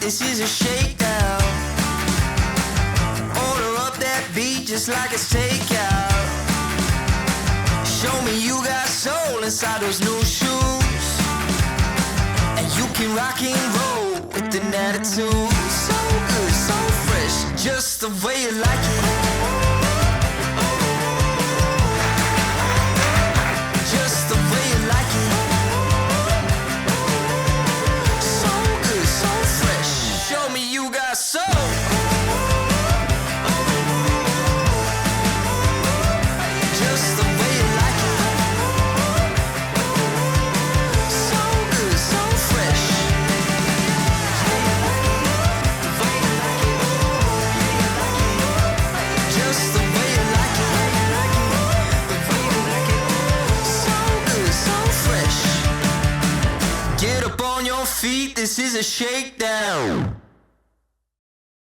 this is a shakedown. Order up that beat just like it's takeout. Show me you got soul inside those new shoes, and you can rock and roll with an attitude. So good, so fresh, just the way you like it. Just the way you like it. So good, so fresh. Show me you got soul. Just the way you like it. So good, so fresh. Just the way you like it. So good, so fresh. Get up on your feet, this is a shakedown.